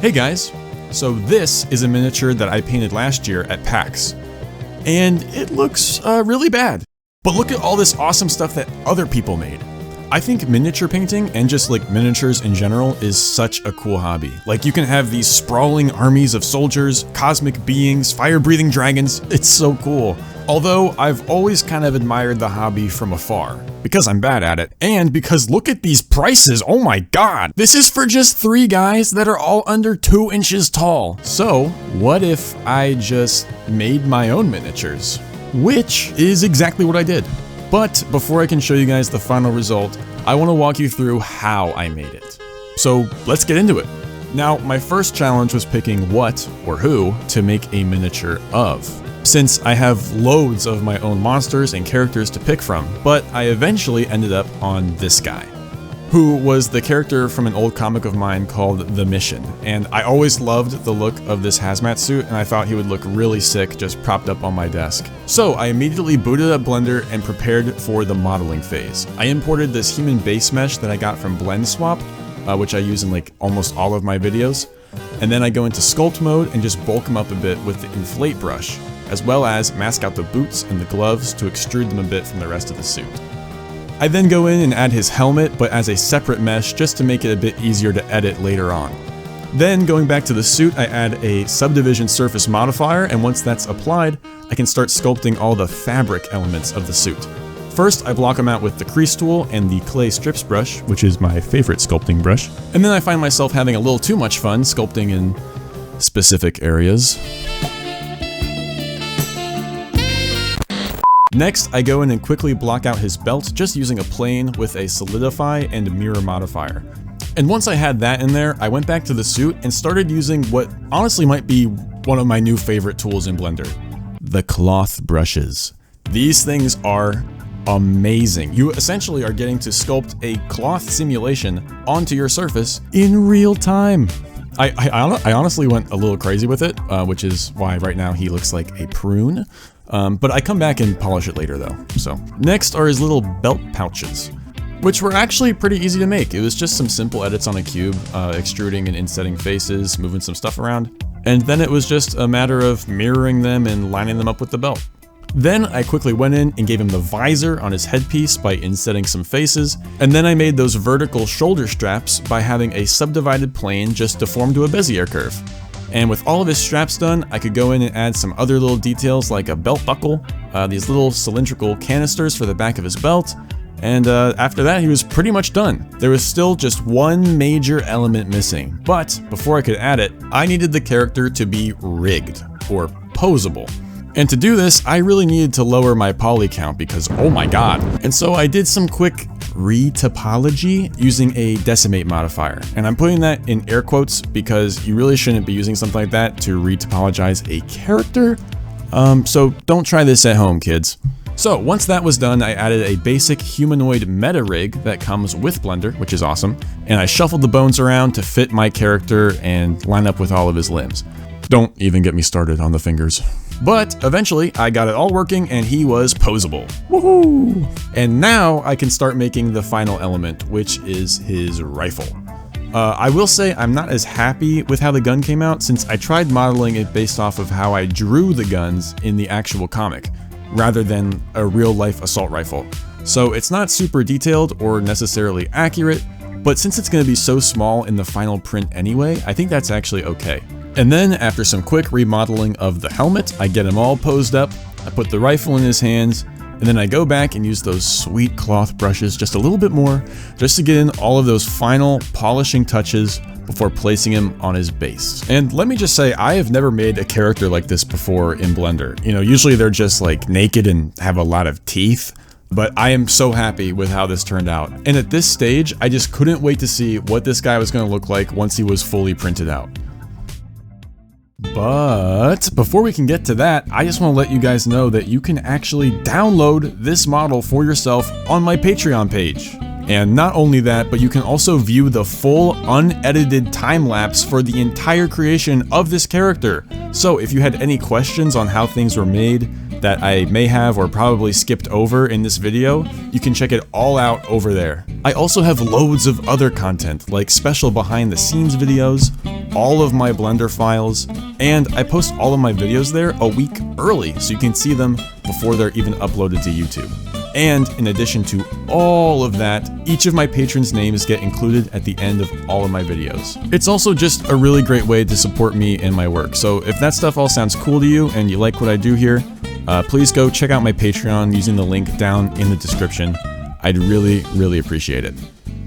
Hey guys, so this is a miniature that I painted last year at PAX, and it looks really bad. But look at all this awesome stuff that other people made. I think miniature painting and just like miniatures in general is such a cool hobby. Like you can have these sprawling armies of soldiers, cosmic beings, fire-breathing dragons. It's so cool. Although I've always kind of admired the hobby from afar, because I'm bad at it, and because look at these prices, oh my god! This is for just 3 guys that are all under 2 inches tall. So, what if I just made my own miniatures? Which is exactly what I did. But before I can show you guys the final result, I want to walk you through how I made it. So let's get into it. Now, my first challenge was picking what or who to make a miniature of, since I have loads of my own monsters and characters to pick from, but I eventually ended up on this guy, who was the character from an old comic of mine called The Mission, and I always loved the look of this hazmat suit, and I thought he would look really sick just propped up on my desk. So I immediately booted up Blender and prepared for the modeling phase. I imported this human base mesh that I got from Blend Swap, which I use in like almost all of my videos, and then I go into sculpt mode and just bulk him up a bit with the inflate brush, as well as mask out the boots and the gloves to extrude them a bit from the rest of the suit. I then go in and add his helmet, but as a separate mesh just to make it a bit easier to edit later on. Then going back to the suit, I add a subdivision surface modifier, and once that's applied, I can start sculpting all the fabric elements of the suit. First, I block them out with the crease tool and the clay strips brush, which is my favorite sculpting brush. And then I find myself having a little too much fun sculpting in specific areas. Next, I go in and quickly block out his belt just using a plane with a solidify and mirror modifier. And once I had that in there, I went back to the suit and started using what honestly might be one of my new favorite tools in Blender, the cloth brushes. These things are amazing. You essentially are getting to sculpt a cloth simulation onto your surface in real time. I honestly went a little crazy with it, which is why right now he looks like a prune. But I come back and polish it later though. So next are his little belt pouches, which were actually pretty easy to make. It was just some simple edits on a cube, extruding and insetting faces, moving some stuff around, and then it was just a matter of mirroring them and lining them up with the belt. Then I quickly went in and gave him the visor on his headpiece by insetting some faces, and then I made those vertical shoulder straps by having a subdivided plane just deformed to a Bezier curve. And with all of his straps done, I could go in and add some other little details like a belt buckle, these little cylindrical canisters for the back of his belt, and after that he was pretty much done. There was still just one major element missing, but before I could add it, I needed the character to be rigged, or posable. And to do this, I really needed to lower my poly count because oh my god. And so I did some quick retopology using a decimate modifier. And I'm putting that in air quotes because you really shouldn't be using something like that to retopologize a character. So don't try this at home, kids. So once that was done, I added a basic humanoid meta rig that comes with Blender, which is awesome. And I shuffled the bones around to fit my character and line up with all of his limbs. Don't even get me started on the fingers. But eventually I got it all working and he was posable. Woohoo! And now I can start making the final element, which is his rifle. I will say I'm not as happy with how the gun came out since I tried modeling it based off of how I drew the guns in the actual comic, rather than a real life assault rifle. So it's not super detailed or necessarily accurate, but since it's going to be so small in the final print anyway, I think that's actually okay. And then, after some quick remodeling of the helmet, I get him all posed up, I put the rifle in his hands, and then I go back and use those sweet cloth brushes just a little bit more, just to get in all of those final polishing touches before placing him on his base. And let me just say, I have never made a character like this before in Blender. You know, usually they're just like naked and have a lot of teeth, but I am so happy with how this turned out. And at this stage, I just couldn't wait to see what this guy was going to look like once he was fully printed out. But before we can get to that, I just want to let you guys know that you can actually download this model for yourself on my Patreon page. And not only that, but you can also view the full unedited time lapse for the entire creation of this character. So if you had any questions on how things were made, that I may have or probably skipped over in this video, you can check it all out over there. I also have loads of other content, like special behind the scenes videos, all of my Blender files, and I post all of my videos there a week early so you can see them before they're even uploaded to YouTube. And in addition to all of that, each of my patrons' names get included at the end of all of my videos. It's also just a really great way to support me and my work, so if that stuff all sounds cool to you and you like what I do here, please go check out my Patreon using the link down in the description. I'd really, really appreciate it.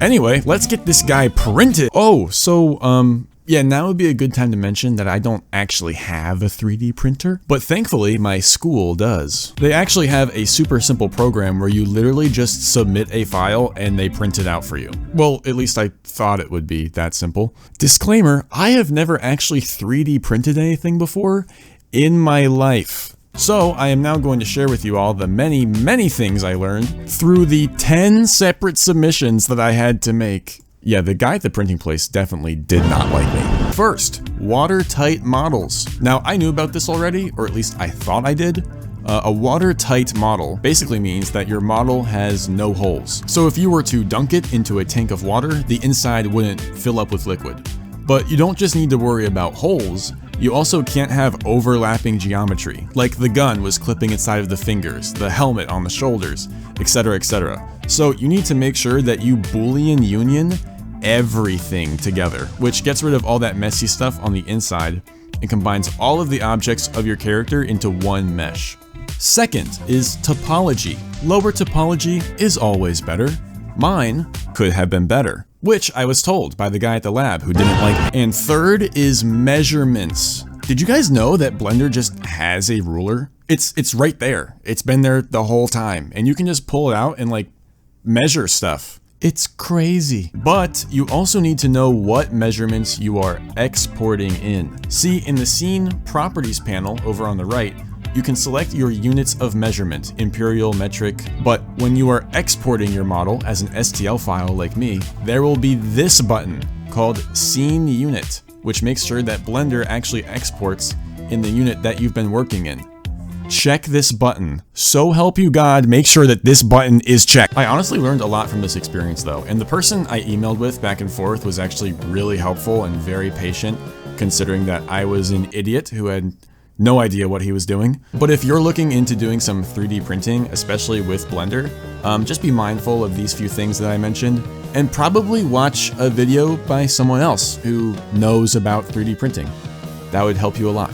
Anyway, let's get this guy printed. Oh, so, yeah, now would be a good time to mention that I don't actually have a 3D printer, but thankfully my school does. They actually have a super simple program where you literally just submit a file and they print it out for you. Well, at least I thought it would be that simple. Disclaimer, I have never actually 3D printed anything before in my life. So I am now going to share with you all the many, many things I learned through the 10 separate submissions that I had to make. Yeah, the guy at the printing place definitely did not like me. First, watertight models. Now, I knew about this already, or at least I thought I did. A watertight model basically means that your model has no holes. So if you were to dunk it into a tank of water, the inside wouldn't fill up with liquid. But you don't just need to worry about holes, you also can't have overlapping geometry, like the gun was clipping inside of the fingers, the helmet on the shoulders, etc, etc. So you need to make sure that you Boolean union everything together, which gets rid of all that messy stuff on the inside and combines all of the objects of your character into one mesh. Second is topology. Lower topology is always better. Mine could have been better, which I was told by the guy at the lab who didn't like it. And third is measurements. Did you guys know that Blender just has a ruler? It's right there. It's been there the whole time, and you can just pull it out and like measure stuff. It's crazy. But you also need to know what measurements you are exporting in. See, in the Scene Properties panel over on the right, you can select your units of measurement, imperial, metric, but when you are exporting your model as an STL file like me, there will be this button called Scene Unit, which makes sure that Blender actually exports in the unit that you've been working in. Check this button. So help you God, make sure that this button is checked. I honestly learned a lot from this experience though, and the person I emailed with back and forth was actually really helpful and very patient, considering that I was an idiot who had no idea what he was doing. But if you're looking into doing some 3D printing, especially with Blender, just be mindful of these few things that I mentioned, and probably watch a video by someone else who knows about 3D printing. That would help you a lot.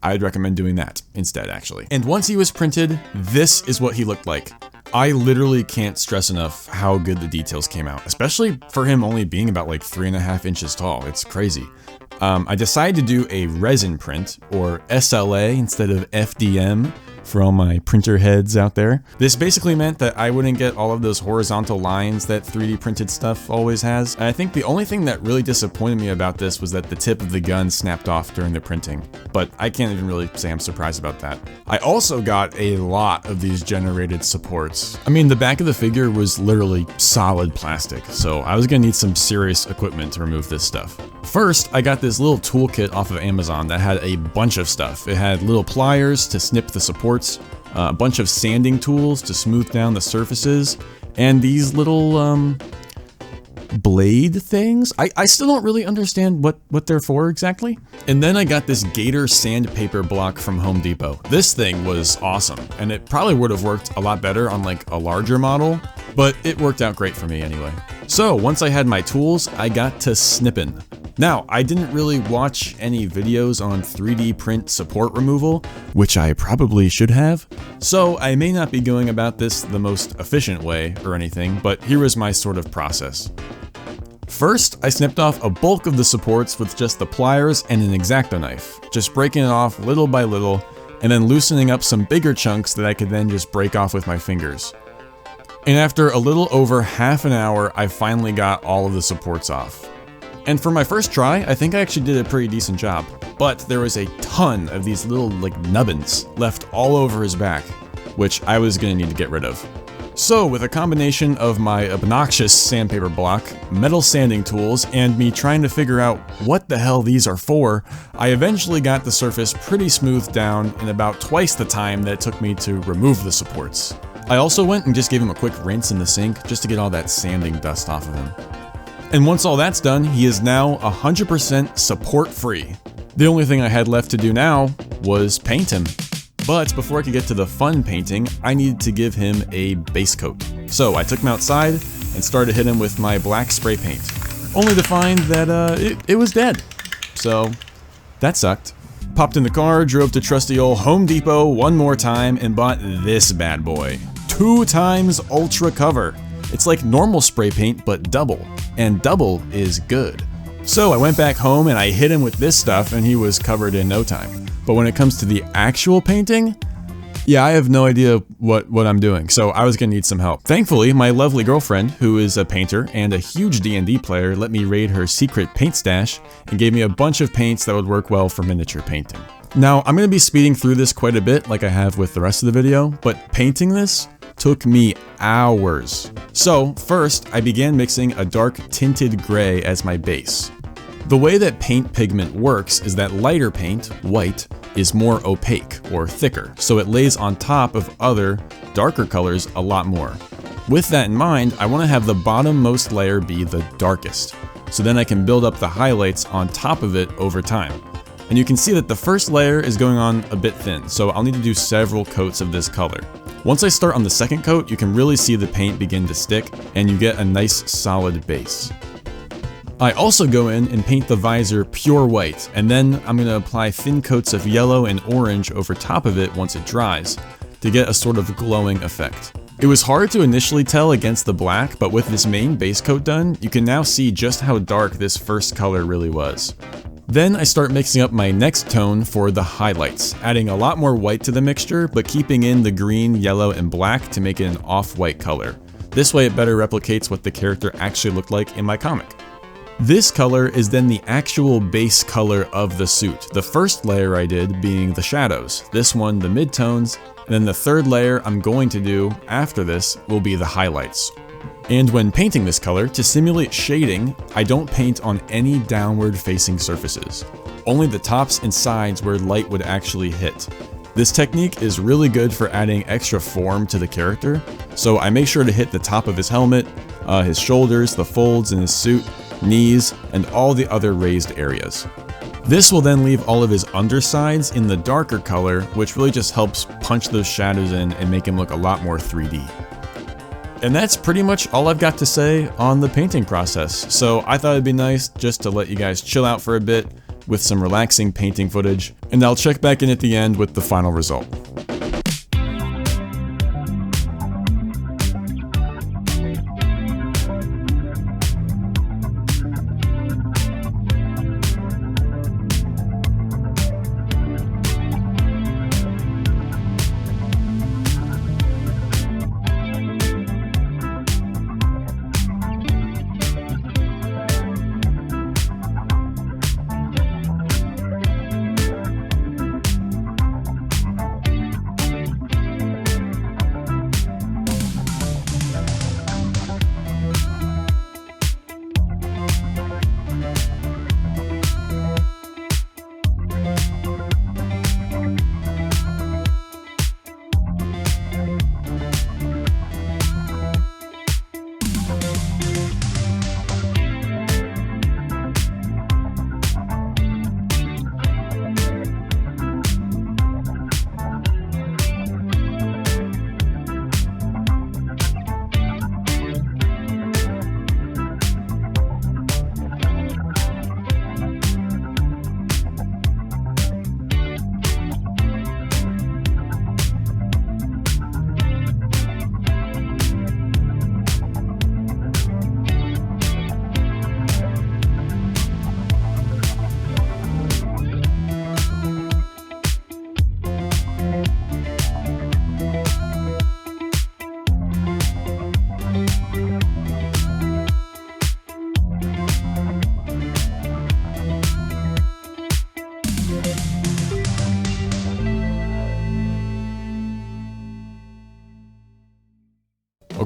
I'd recommend doing that instead, actually. And once he was printed, this is what he looked like. I literally can't stress enough how good the details came out, especially for him only being about like 3.5 inches tall. It's crazy. I decided to do a resin print, or SLA instead of FDM, for all my printer heads out there. This basically meant that I wouldn't get all of those horizontal lines that 3D printed stuff always has. And I think the only thing that really disappointed me about this was that the tip of the gun snapped off during the printing, but I can't even really say I'm surprised about that. I also got a lot of these generated supports. I mean, the back of the figure was literally solid plastic, so I was gonna need some serious equipment to remove this stuff. First, I got this little toolkit off of Amazon that had a bunch of stuff. It had little pliers to snip the supports, a bunch of sanding tools to smooth down the surfaces, and these little blade things. I still don't really understand what they're for exactly. And then I got this Gator sandpaper block from Home Depot. This thing was awesome, and it probably would have worked a lot better on like a larger model, but it worked out great for me anyway. So once I had my tools, I got to snipping. Now, I didn't really watch any videos on 3D print support removal, which I probably should have, so I may not be going about this the most efficient way or anything, but here was my sort of process. First, I snipped off a bulk of the supports with just the pliers and an X-Acto knife, just breaking it off little by little, and then loosening up some bigger chunks that I could then just break off with my fingers. And after a little over half an hour, I finally got all of the supports off. And for my first try, I think I actually did a pretty decent job, but there was a ton of these little like nubbins left all over his back, which I was gonna need to get rid of. So, with a combination of my obnoxious sandpaper block, metal sanding tools, and me trying to figure out what the hell these are for, I eventually got the surface pretty smoothed down in about twice the time that it took me to remove the supports. I also went and just gave him a quick rinse in the sink just to get all that sanding dust off of him. And once all that's done, he is now 100% support free. The only thing I had left to do now was paint him. But before I could get to the fun painting, I needed to give him a base coat. So I took him outside and started hitting him with my black spray paint, only to find that it was dead. So that sucked. Popped in the car, drove to trusty old Home Depot one more time and bought this bad boy. 2 times Ultra Cover. It's like normal spray paint, but double. And double is good. So I went back home and I hit him with this stuff and he was covered in no time. But when it comes to the actual painting, yeah, I have no idea what I'm doing, so I was gonna need some help. Thankfully, my lovely girlfriend, who is a painter and a huge D&D player, let me raid her secret paint stash and gave me a bunch of paints that would work well for miniature painting. Now, I'm gonna be speeding through this quite a bit like I have with the rest of the video, but painting this took me hours. So first, I began mixing a dark tinted gray as my base. The way that paint pigment works is that lighter paint, white, is more opaque or thicker, so it lays on top of other, darker colors a lot more. With that in mind, I want to have the bottommost layer be the darkest, so then I can build up the highlights on top of it over time. And you can see that the first layer is going on a bit thin, so I'll need to do several coats of this color. Once I start on the second coat, you can really see the paint begin to stick, and you get a nice solid base. I also go in and paint the visor pure white, and then I'm going to apply thin coats of yellow and orange over top of it once it dries, to get a sort of glowing effect. It was hard to initially tell against the black, but with this main base coat done, you can now see just how dark this first color really was. Then I start mixing up my next tone for the highlights, adding a lot more white to the mixture, but keeping in the green, yellow, and black to make it an off-white color. This way it better replicates what the character actually looked like in my comic. This color is then the actual base color of the suit, the first layer I did being the shadows, this one the midtones, and then the third layer I'm going to do after this will be the highlights. And when painting this color, to simulate shading, I don't paint on any downward facing surfaces, only the tops and sides where light would actually hit. This technique is really good for adding extra form to the character, so I make sure to hit the top of his helmet, his shoulders, the folds in his suit, knees, and all the other raised areas. This will then leave all of his undersides in the darker color, which really just helps punch those shadows in and make him look a lot more 3D. And that's pretty much all I've got to say on the painting process, so I thought it'd be nice just to let you guys chill out for a bit with some relaxing painting footage, and I'll check back in at the end with the final result.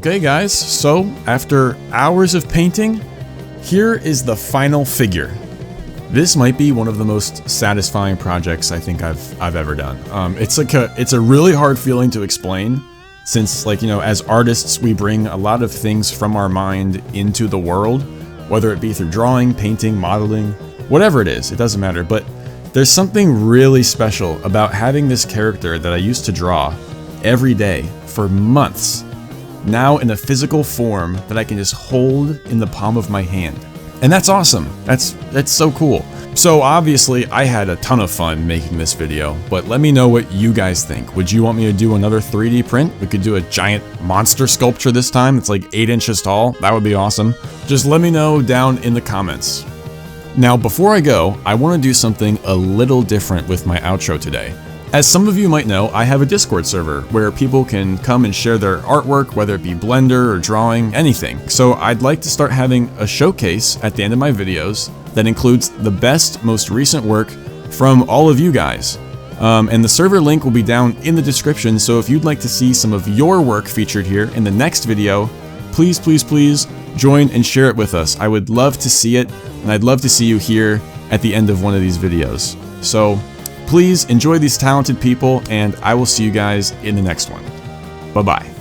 Okay guys, so after hours of painting, here is the final figure. This might be one of the most satisfying projects I think I've ever done. It's a really hard feeling to explain, since, like, you know, as artists we bring a lot of things from our mind into the world, whether it be through drawing, painting, modeling, whatever it is, it doesn't matter. But there's something really special about having this character that I used to draw every day for months, now in a physical form that I can just hold in the palm of my hand. And that's awesome. That's so cool. So obviously I had a ton of fun making this video, but let me know what you guys think. Would you want me to do another 3D print? We could do a giant monster sculpture this time. It's like 8 inches tall. That would be awesome. Just let me know down in the comments. Now, before I go, I want to do something a little different with my outro today. As some of you might know, I have a Discord server where people can come and share their artwork, whether it be Blender or drawing, anything. So I'd like to start having a showcase at the end of my videos that includes the best, most recent work from all of you guys. And the server link will be down in the description, so if you'd like to see some of your work featured here in the next video, please, please, please join and share it with us. I would love to see it, and I'd love to see you here at the end of one of these videos. So please enjoy these talented people, and I will see you guys in the next one. Bye-bye.